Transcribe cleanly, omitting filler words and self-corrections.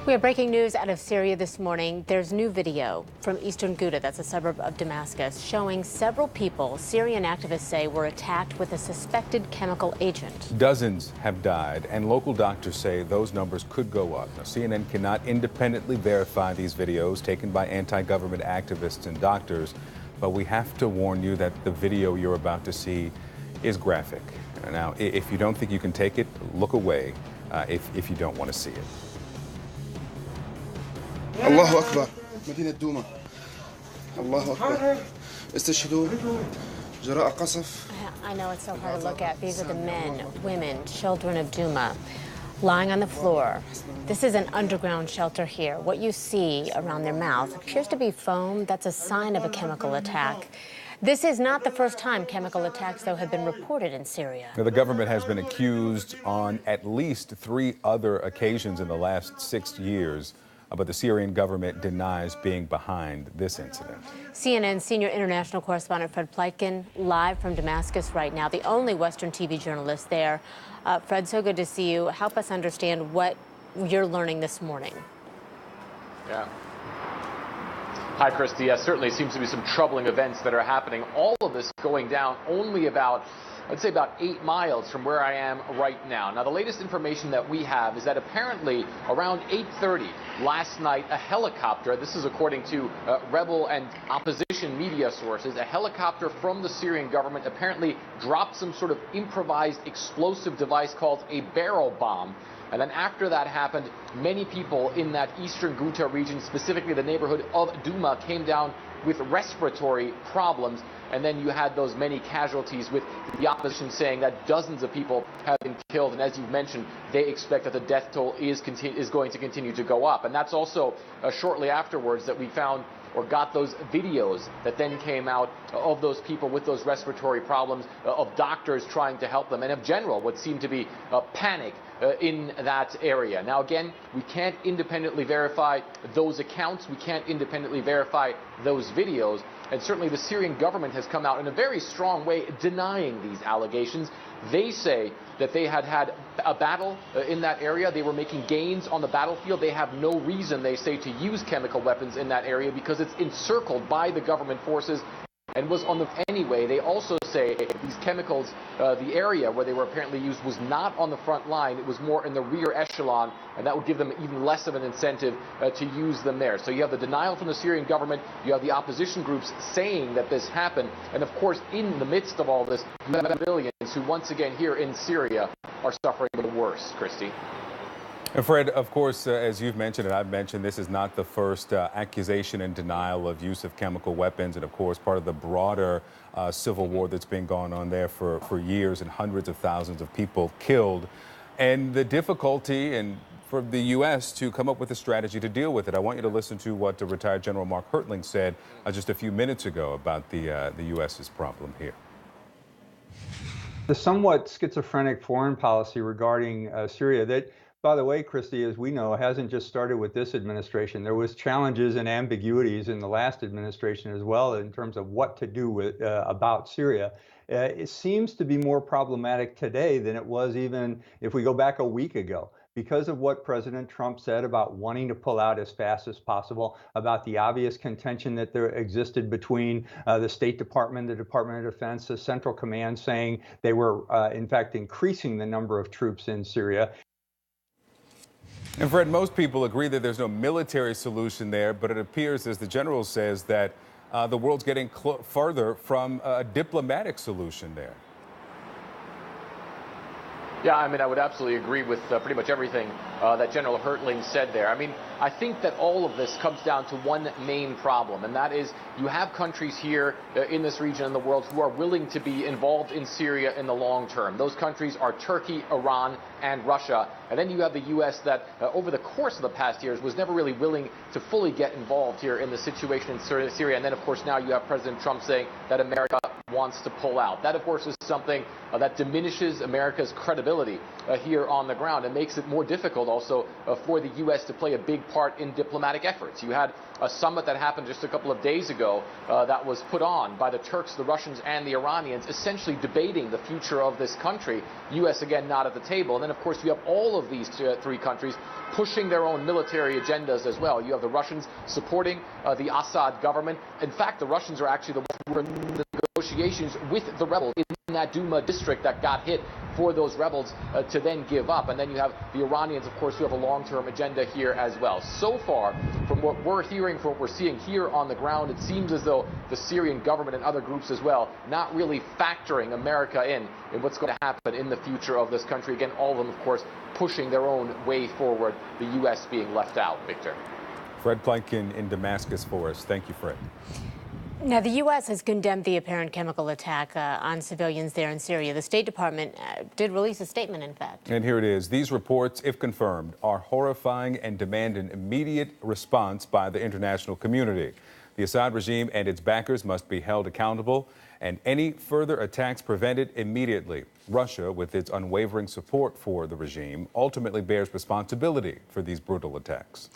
We have breaking news out of Syria this morning. There's new video from eastern Ghouta, that's a suburb of Damascus, showing several people Syrian activists say were attacked with a suspected chemical agent. Dozens have died, and local doctors say those numbers could go up. Now, CNN cannot independently verify these videos taken by anti-government activists and doctors, but we have to warn you that the video you're about to see is graphic. Now, if you don't think you can take it, look away if you don't want to see it. الله أكبر مدينة دوما الله أكبر استشهدوا جراء قصف. I know it's so hard to look at. These are the men, women, children of Douma lying on the floor. This is an underground shelter here. What you see around their mouth appears to be foam. That's a sign of a chemical attack. This is not the first time chemical attacks, though, have been reported in Syria. Now, the government has been accused on at least 3 other occasions in the last 6 years. But the Syrian government denies being behind this incident. CNN senior international correspondent Fred Pleitkin live from Damascus right now, the only Western TV journalist there. Fred, so good to see you. Help us understand what you're learning this morning. Yeah. Hi, Christy. Yes, certainly seems to be some troubling events that are happening. All of this going down only about, I'd say, about 8 miles from where I am right now. Now, the latest information that we have is that apparently around 8:30 last night, a helicopter, this is according to rebel and opposition media sources, a helicopter from the Syrian government apparently dropped some sort of improvised explosive device called a barrel bomb. And then after that happened, many people in that eastern Ghouta region, specifically the neighborhood of Douma, came down with respiratory problems. And then you had those many casualties, with the opposition saying that dozens of people have been killed. And as you've mentioned, they expect that the death toll is going to continue to go up. And that's also shortly afterwards that we found or got those videos that then came out of those people with those respiratory problems, of doctors trying to help them, and of general what seemed to be panic in that area. Now, again, we can't independently verify those accounts. We can't independently verify those videos. And certainly the Syrian government has come out in a very strong way denying these allegations. They say that they had a battle in that area. They were making gains on the battlefield. They have no reason, they say, to use chemical weapons in that area because it's encircled by the government forces and was on the anyway. They also say these chemicals, the area where they were apparently used was not on the front line. It was more in the rear echelon, and that would give them even less of an incentive to use them there. So you have the denial from the Syrian government. You have the opposition groups saying that this happened. And of course, in the midst of all this, you have civilians who once again here in Syria are suffering the worst, Christy. And Fred, of course, as you've mentioned and I've mentioned, this is not the first accusation and denial of use of chemical weapons, and of course part of the broader civil war that's been going on there for years, and hundreds of thousands of people killed, and the difficulty and for the U.S. to come up with a strategy to deal with it. I want you to listen to what retired General Mark Hertling said just a few minutes ago about the U.S.'s problem here. The somewhat schizophrenic foreign policy regarding Syria that, by the way, Christy, as we know, hasn't just started with this administration. There was challenges and ambiguities in the last administration as well in terms of what to do with about Syria. It seems to be more problematic today than it was even if we go back a week ago, because of what President Trump said about wanting to pull out as fast as possible, about the obvious contention that there existed between the State Department, the Department of Defense, the Central Command, saying they were, in fact, increasing the number of troops in Syria. And Fred, most people agree that there's no military solution there, but it appears, as the general says, that the world's getting further from a diplomatic solution there. Yeah, I mean, I would absolutely agree with pretty much everything that General Hertling said there. I mean, I think that all of this comes down to one main problem, and that is you have countries here in this region in the world who are willing to be involved in Syria in the long term. Those countries are Turkey, Iran, and Russia. And then you have the U.S. that over the course of the past years was never really willing to fully get involved here in the situation in Syria. And then, of course, now you have President Trump saying that America wants to pull out. That, of course, is something that diminishes America's credibility here on the ground and makes it more difficult also for the U.S. to play a big part in diplomatic efforts. You had a summit that happened just a couple of days ago that was put on by the Turks, the Russians, and the Iranians, essentially debating the future of this country. U.S. again not at the table. And then, of course, you have all of these three countries pushing their own military agendas as well. You have the Russians supporting the Assad government. In fact, the Russians are actually the ones who were in the negotiations with the rebels in that Douma district that got hit for those rebels to then give up. And then you have the Iranians, of course, who have a long-term agenda here as well. So far, from what we're hearing, from what we're seeing here on the ground, it seems as though the Syrian government and other groups as well not really factoring America in what's going to happen in the future of this country. Again, all of them, of course, pushing their own way forward, the U.S. being left out. Victor. Fred Plankin in Damascus for us. Thank you, Fred. Now, the U.S. has condemned the apparent chemical attack on civilians there in Syria. The State Department did release a statement, in fact. And here it is. These reports, if confirmed, are horrifying and demand an immediate response by the international community. The Assad regime and its backers must be held accountable and any further attacks prevented immediately. Russia, with its unwavering support for the regime, ultimately bears responsibility for these brutal attacks.